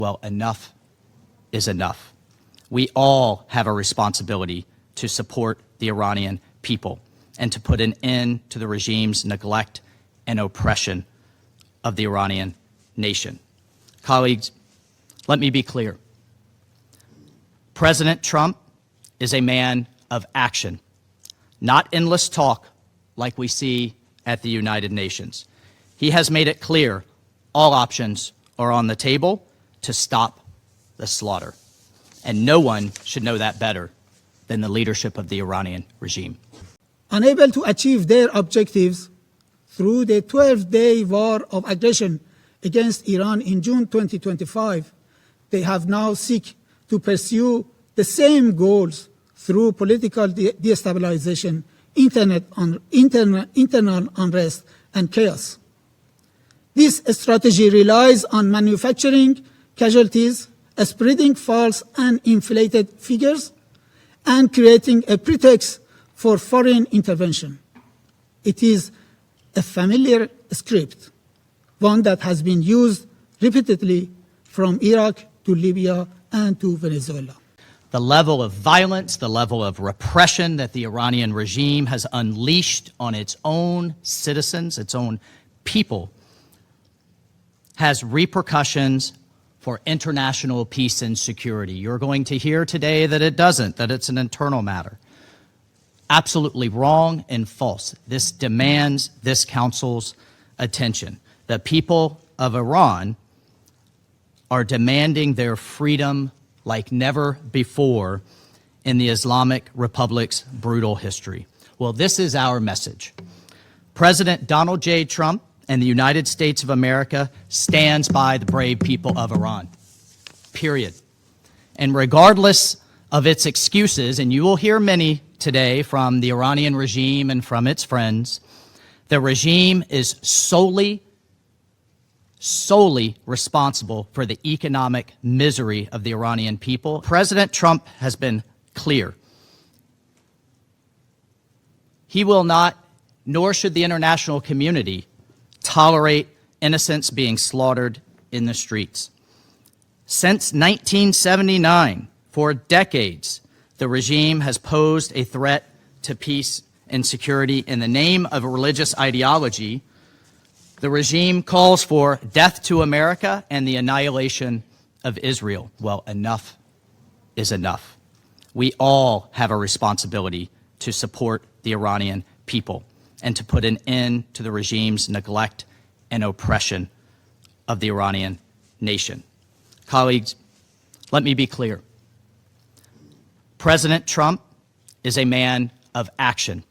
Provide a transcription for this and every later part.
Well, enough is enough. We all have a responsibility to support the Iranian people and to put an end to the regime's neglect and oppression of the Iranian nation. Colleagues, let me be clear. President Trump is a man of action, not endless talk like we see at the United Nations. He has made it clear all options are on the table to stop the slaughter. And no one should know that better than the leadership of the Iranian regime. Unable to achieve their objectives through the 12-day war of aggression against Iran in June 2025, they have now sought to pursue the same goals through political destabilization, internal unrest, and chaos. This strategy relies on manufacturing casualties, spreading false and inflated figures, and creating a pretext for foreign intervention. It is a familiar script, one that has been used repeatedly from Iraq to Libya and to Venezuela. The level of violence, the level of repression that the Iranian regime has unleashed on its own citizens, its own people, has repercussions for international peace and security. You're going to hear today that it doesn't, that it's an internal matter. Absolutely wrong and false. This demands this council's attention. The people of Iran are demanding their freedom like never before in the Islamic Republic's brutal history. Well, this is our message. President Donald J. Trump and the United States of America stands by the brave people of Iran, period. And regardless of its excuses, and you will hear many today from the Iranian regime and from its friends, the regime is solely responsible for the economic misery of the Iranian people. President Trump has been clear. He will not, nor should the international community, tolerate innocents being slaughtered in the streets. Since 1979, for decades, the regime has posed a threat to peace and security in the name of a religious ideology. The regime calls for death to America and the annihilation of Israel. Well, enough is enough. We all have a responsibility to support the Iranian people and to put an end to the regime's neglect and oppression of the Iranian nation. Colleagues, let me be clear. President Trump is a man of action,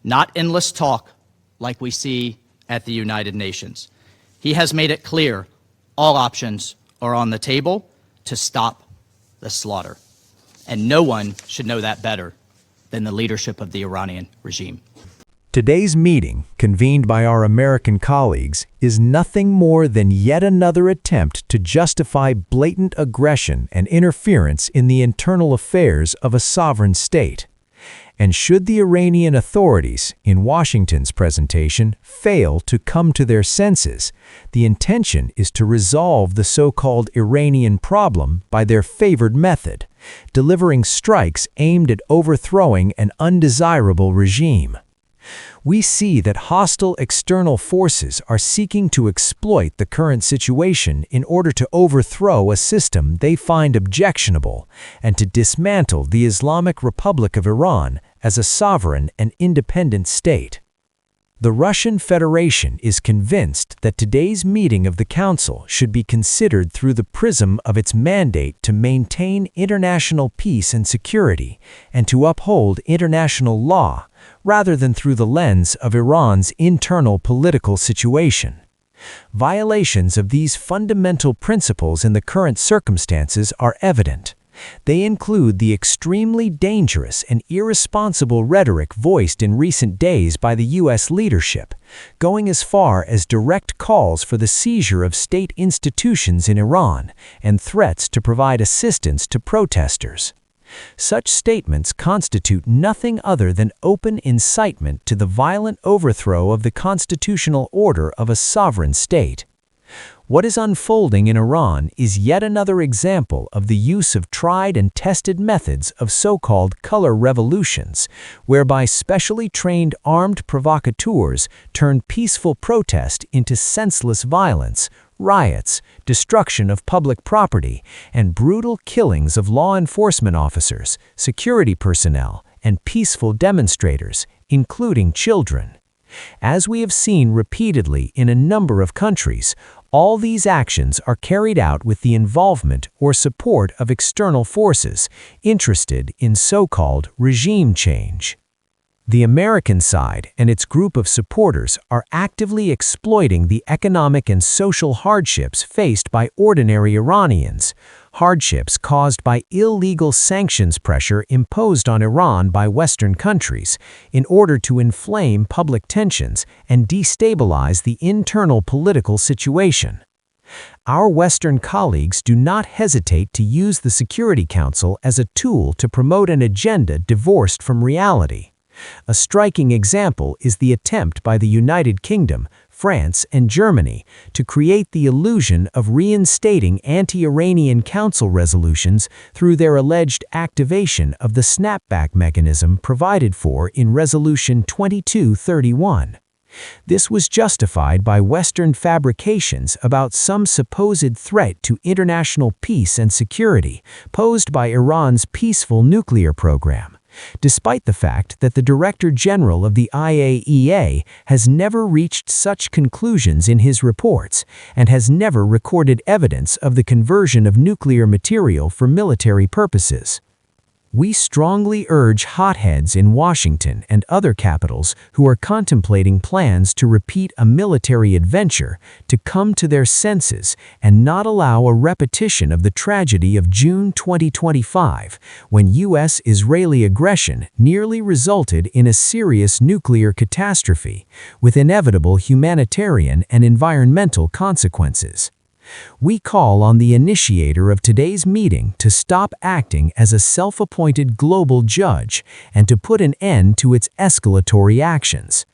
not endless talk like we see at the United Nations. He has made it clear all options are on the table to stop the slaughter. And no one should know that better than the leadership of the Iranian regime. Today's meeting, convened by our American colleagues, is nothing more than yet another attempt to justify blatant aggression and interference in the internal affairs of a sovereign state. And should the Iranian authorities, in Washington's presentation, fail to come to their senses, the intention is to resolve the so-called Iranian problem by their favored method, delivering strikes aimed at overthrowing an undesirable regime. We see that hostile external forces are seeking to exploit the current situation in order to overthrow a system they find objectionable and to dismantle the Islamic Republic of Iran as a sovereign and independent state. The Russian Federation is convinced that today's meeting of the Council should be considered through the prism of its mandate to maintain international peace and security and to uphold international law, rather than through the lens of Iran's internal political situation. Violations of these fundamental principles in the current circumstances are evident. They include the extremely dangerous and irresponsible rhetoric voiced in recent days by the U.S. leadership, going as far as direct calls for the seizure of state institutions in Iran and threats to provide assistance to protesters. Such statements constitute nothing other than open incitement to the violent overthrow of the constitutional order of a sovereign state. What is unfolding in Iran is yet another example of the use of tried and tested methods of so-called color revolutions, whereby specially trained armed provocateurs turn peaceful protest into senseless violence, riots, destruction of public property, and brutal killings of law enforcement officers, security personnel, and peaceful demonstrators, including children. As we have seen repeatedly in a number of countries, all these actions are carried out with the involvement or support of external forces interested in so-called regime change. The American side and its group of supporters are actively exploiting the economic and social hardships faced by ordinary Iranians, hardships caused by illegal sanctions pressure imposed on Iran by Western countries in order to inflame public tensions and destabilize the internal political situation. Our Western colleagues do not hesitate to use the Security Council as a tool to promote an agenda divorced from reality. A striking example is the attempt by the United Kingdom, France, and Germany to create the illusion of reinstating anti-Iranian council resolutions through their alleged activation of the snapback mechanism provided for in Resolution 2231. This was justified by Western fabrications about some supposed threat to international peace and security posed by Iran's peaceful nuclear program, despite the fact that the Director General of the IAEA has never reached such conclusions in his reports and has never recorded evidence of the conversion of nuclear material for military purposes. We strongly urge hotheads in Washington and other capitals who are contemplating plans to repeat a military adventure to come to their senses and not allow a repetition of the tragedy of June 2025, when U.S.-Israeli aggression nearly resulted in a serious nuclear catastrophe, with inevitable humanitarian and environmental consequences. We call on the initiator of today's meeting to stop acting as a self-appointed global judge and to put an end to its escalatory actions.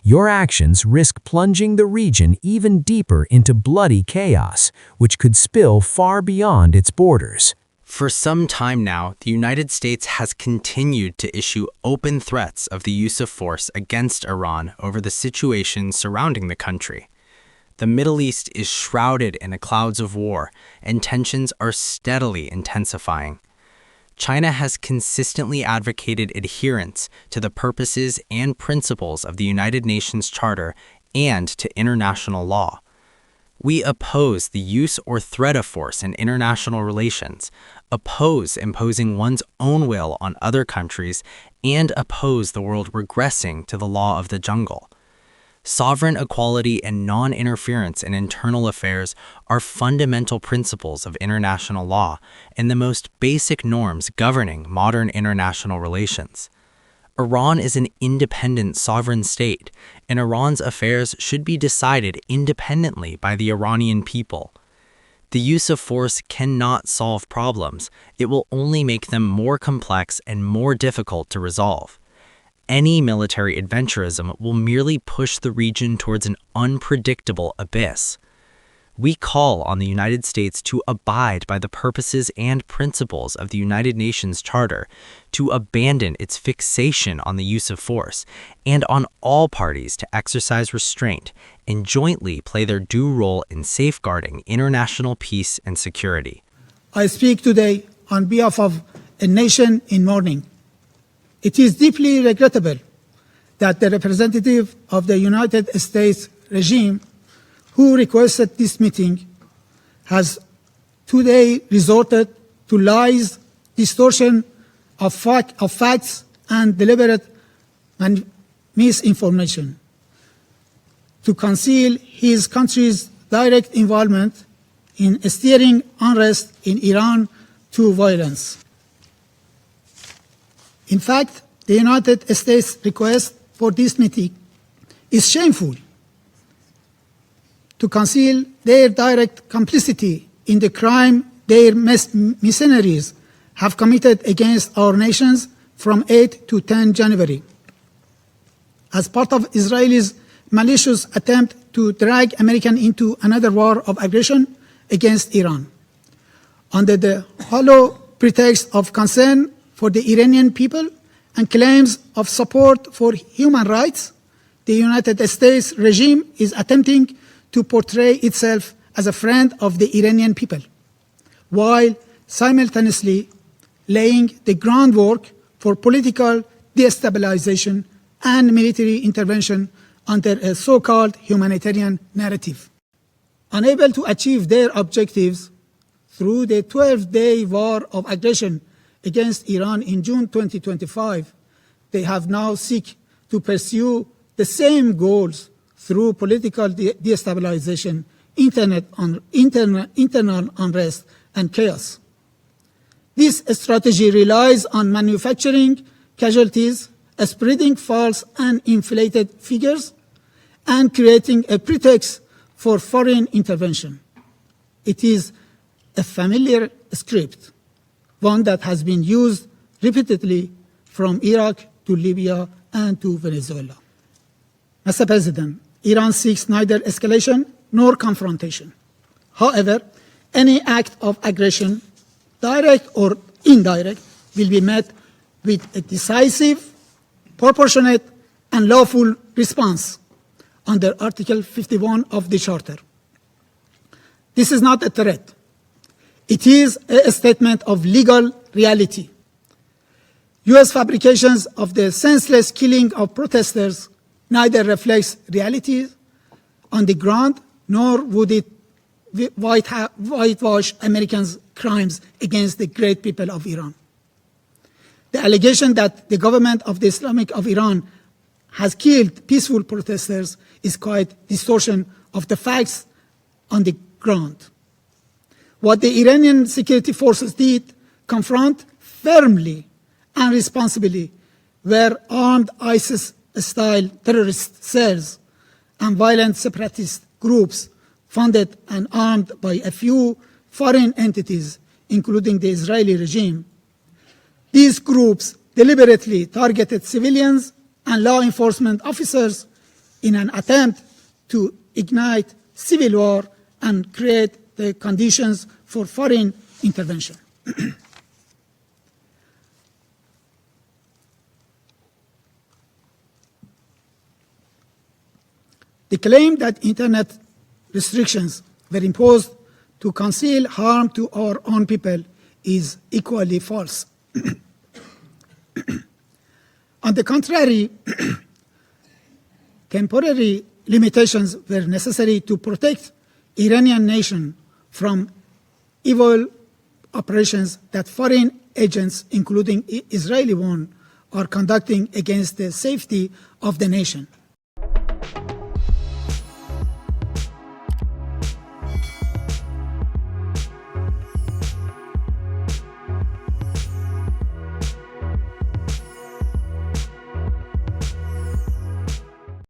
Your actions risk plunging the region even deeper into bloody chaos, which could spill far beyond its borders. For some time now, the United States has continued to issue open threats of the use of force against Iran over the situation surrounding the country. The Middle East is shrouded in the clouds of war, and tensions are steadily intensifying. China has consistently advocated adherence to the purposes and principles of the United Nations Charter and to international law. We oppose the use or threat of force in international relations, oppose imposing one's own will on other countries, and oppose the world regressing to the law of the jungle. Sovereign equality and non-interference in internal affairs are fundamental principles of international law and the most basic norms governing modern international relations. Iran is an independent sovereign state, and Iran's affairs should be decided independently by the Iranian people. The use of force cannot solve problems. It will only make them more complex and more difficult to resolve. Any military adventurism will merely push the region towards an unpredictable abyss. We call on the United States to abide by the purposes and principles of the United Nations Charter, to abandon its fixation on the use of force, and on all parties to exercise restraint and jointly play their due role in safeguarding international peace and security. I speak today on behalf of a nation in mourning. It is deeply regrettable that the representative of the United States regime who requested this meeting has today resorted to lies, distortion of facts, and deliberate misinformation to conceal his country's direct involvement in steering unrest in Iran to violence. In fact, the United States request for this meeting is shameful. To conceal their direct complicity in the crime their mercenaries have committed against our nations from 8 to 10 January. As part of Israel's malicious attempt to drag America into another war of aggression against Iran. Under the hollow pretext of concern for the Iranian people and claims of support for human rights, the United States regime is attempting to portray itself as a friend of the Iranian people, while simultaneously laying the groundwork for political destabilization and military intervention under a so-called humanitarian narrative. Unable to achieve their objectives through the 12-day war of aggression against Iran in June 2025, they have now seek to pursue the same goals through political destabilization, internal unrest, and chaos. This strategy relies on manufacturing casualties, spreading false and inflated figures, and creating a pretext for foreign intervention. It is a familiar script, one that has been used repeatedly from Iraq to Libya and to Venezuela. Mr. President, Iran seeks neither escalation nor confrontation. However, any act of aggression, direct or indirect, will be met with a decisive, proportionate, and lawful response under Article 51 of the Charter. This is not a threat. It is a statement of legal reality. U.S. fabrications of the senseless killing of protesters neither reflects reality on the ground, nor would it whitewash Americans' crimes against the great people of Iran. The allegation that the government of the Islamic of Iran has killed peaceful protesters is quite distortion of the facts on the ground. What the Iranian security forces did confront firmly and responsibly were armed ISIS-style terrorist cells and violent separatist groups funded and armed by a few foreign entities, including the Israeli regime. These groups deliberately targeted civilians and law enforcement officers in an attempt to ignite civil war and create the conditions for foreign intervention. The claim that internet restrictions were imposed to conceal harm to our own people is equally false. On the contrary, temporary limitations were necessary to protect Iranian nation from evil operations that foreign agents, including Israeli one, are conducting against the safety of the nation.